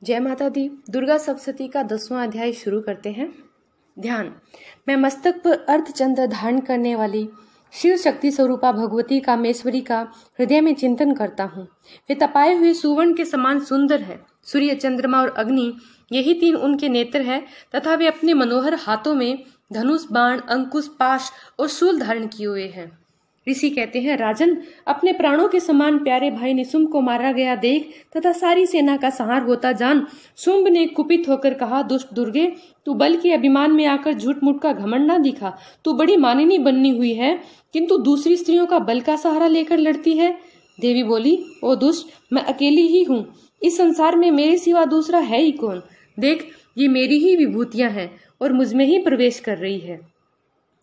जय माता दी। दुर्गा सप्तशती का 10वां अध्याय शुरू करते हैं। ध्यान। मैं मस्तक पर अर्धचंद्र धारण करने वाली शिव शक्ति स्वरूपा भगवती कामेश्वरी का हृदय में चिंतन करता हूँ। वे तपाए हुए सुवर्ण के समान सुंदर है। सूर्य, चंद्रमा और अग्नि, यही तीन उनके नेत्र है तथा वे अपने मनोहर हाथों में धनुष, बाण, अंकुश, पाश और शूल धारण किए हुए हैं। ऋषि कहते हैं, राजन, अपने प्राणों के समान प्यारे भाई निशुंभ को मारा गया देख तथा सारी सेना का संहार होता जान शुंभ ने कुपित होकर कहा, दुष्ट दुर्गे, तू बल के अभिमान में आकर झूठ मूठ का घमंड न दिखा। तू बड़ी मानिनी बननी हुई है, किंतु दूसरी स्त्रियों का बल का सहारा लेकर लड़ती है। देवी बोली, ओ दुष्ट, मैं अकेली ही हूँ। इस संसार में मेरे सिवा दूसरा है ही कौन। देख, ये मेरी ही विभूतियां हैं और मुझमें ही प्रवेश कर रही है।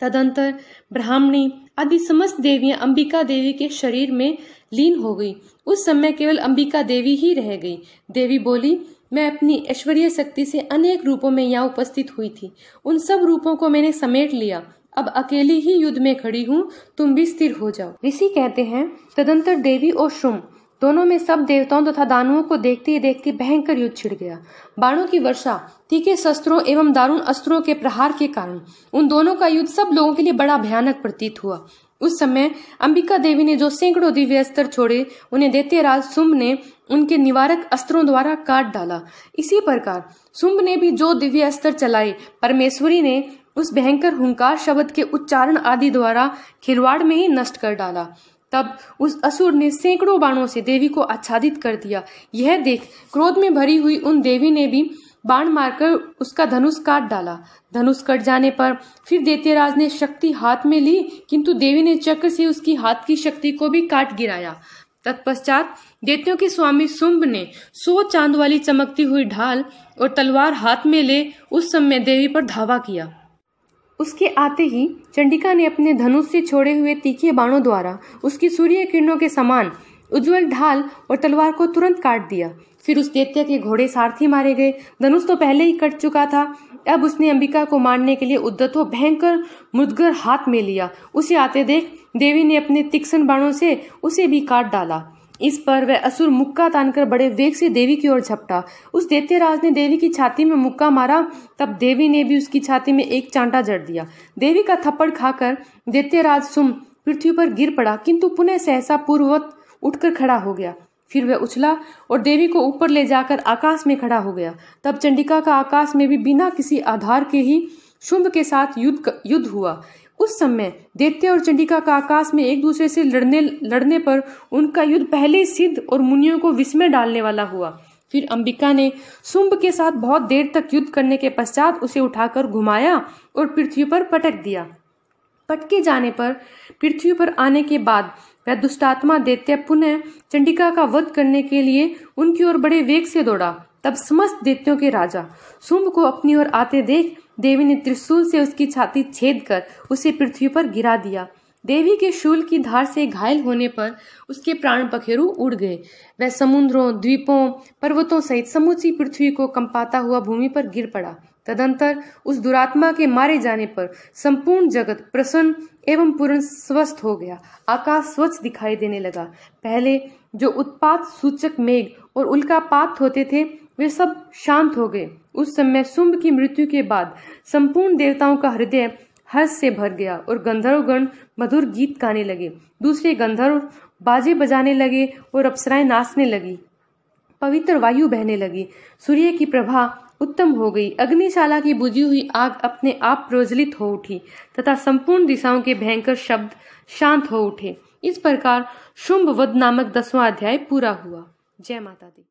तदंतर ब्राह्मणी आदि समस्त देवियां अंबिका देवी के शरीर में लीन हो गई। उस समय केवल अंबिका देवी ही रह गई। देवी बोली, मैं अपनी ऐश्वर्य शक्ति से अनेक रूपों में यहाँ उपस्थित हुई थी। उन सब रूपों को मैंने समेट लिया। अब अकेली ही युद्ध में खड़ी हूँ, तुम भी स्थिर हो जाओ। ऋषि कहते हैं, तदंतर देवी और शुंभ दोनों में सब देवताओं तथा दानवों को देखते ही देखते भयंकर युद्ध छिड़ गया। बाणों की वर्षा, तीखे शस्त्रों एवं दारुण अस्त्रों के प्रहार के कारण उन दोनों का युद्ध सब लोगों के लिए बड़ा भयानक प्रतीत हुआ। उस समय अंबिका देवी ने जो सैकड़ों दिव्य अस्त्र छोड़े, उन्हें दैत्यराज शुंभ ने उनके निवारक अस्त्रों द्वारा काट डाला। इसी प्रकार शुंभ ने भी जो दिव्य अस्त्र चलाए, परमेश्वरी ने उस भयंकर हुंकार शब्द के उच्चारण आदि द्वारा खिलवाड़ में ही नष्ट कर डाला। तब उस असुर ने सैकड़ों बाणों से देवी को आच्छादित कर दिया। यह देख क्रोध में भरी हुई उन देवी ने भी बाण मारकर उसका धनुष काट डाला। धनुष कट जाने पर फिर दैत्यराज ने शक्ति हाथ में ली, किंतु देवी ने चक्र से उसकी हाथ की शक्ति को भी काट गिराया। तत्पश्चात दैत्यों के स्वामी शुंभ ने 100 चांद वाली चमकती हुई ढाल और तलवार हाथ में ले उस समय देवी पर धावा किया। उसके आते ही चंडिका ने अपने धनुष से छोड़े हुए तीखे बाणों द्वारा उसकी सूर्य किरणों के समान उज्जवल ढाल और तलवार को तुरंत काट दिया। फिर उस दैत्य के घोड़े सारथी मारे गए। धनुष तो पहले ही कट चुका था। अब उसने अंबिका को मारने के लिए उद्यत हो भयंकर मुद्गर हाथ में लिया। उसे आते देख देवी ने अपने तीक्ष्ण बाणों से उसे भी काट डाला। इस पर वह असुर मुक्का तानकर बड़े वेग से देवी की ओर झपटा। उस दैत्यराज ने देवी की छाती में मुक्का मारा, तब देवी ने भी उसकी छाती में एक चांटा जड़ दिया। देवी का थप्पड़ खाकर दैत्यराज शुंभ पृथ्वी पर गिर पड़ा, किंतु पुनः सहसा पूर्ववत उठकर खड़ा हो गया। फिर वह उछला और देवी को ऊपर ले जाकर आकाश में खड़ा हो गया। तब चंडिका का आकाश में भी बिना किसी आधार के ही शुंभ के साथ युद्ध हुआ। उस समय दैत्य और चंडिका का आकाश में एक दूसरे से लड़ने पर उनका युद्ध पहले सिद्ध और मुनियों को विस्मय डालने वाला हुआ। फिर अंबिका ने शुंभ के साथ बहुत देर तक युद्ध करने के पश्चात उसे उठाकर घुमाया और पृथ्वी पर पटक दिया। पटके जाने पर पृथ्वी पर आने के बाद वह दुष्टात्मा दैत्य पुनः चंडिका का वध करने के लिए उनकी ओर बड़े वेग से दौड़ा। तब समस्त दैत्यों के राजा शुंभ को अपनी ओर आते देख देवी ने त्रिशूल से उसकी छाती छेद कर उसे पृथ्वी पर गिरा दिया। देवी के शूल की धार से घायल होने पर उसके प्राण पखेरु उड़ गए। वह समुद्रों, द्वीपों, पर्वतों सहित समूची पृथ्वी को कंपाता हुआ भूमि पर गिर पड़ा। तदंतर उस दुरात्मा के मारे जाने पर संपूर्ण जगत प्रसन्न एवं पूर्ण स्वस्थ हो गया। आकाश स्वच्छ दिखाई देने लगा। पहले जो उत्पात सूचक मेघ और उल्कापात होते थे, वे सब शांत हो गए। उस समय शुंभ की मृत्यु के बाद संपूर्ण देवताओं का हृदय हर्ष से भर गया और गंधर्वगण मधुर गीत गाने लगे। दूसरे गंधर्व बाजे बजाने लगे और अप्सराएं नाचने लगी। पवित्र वायु बहने लगी। सूर्य की प्रभा उत्तम हो गई। अग्निशाला की बुझी हुई आग अपने आप प्रज्वलित हो उठी तथा संपूर्ण दिशाओं के भयंकर शब्द शांत हो उठे। इस प्रकार शुंभ वध नामक 10वां अध्याय पूरा हुआ। जय माता दी।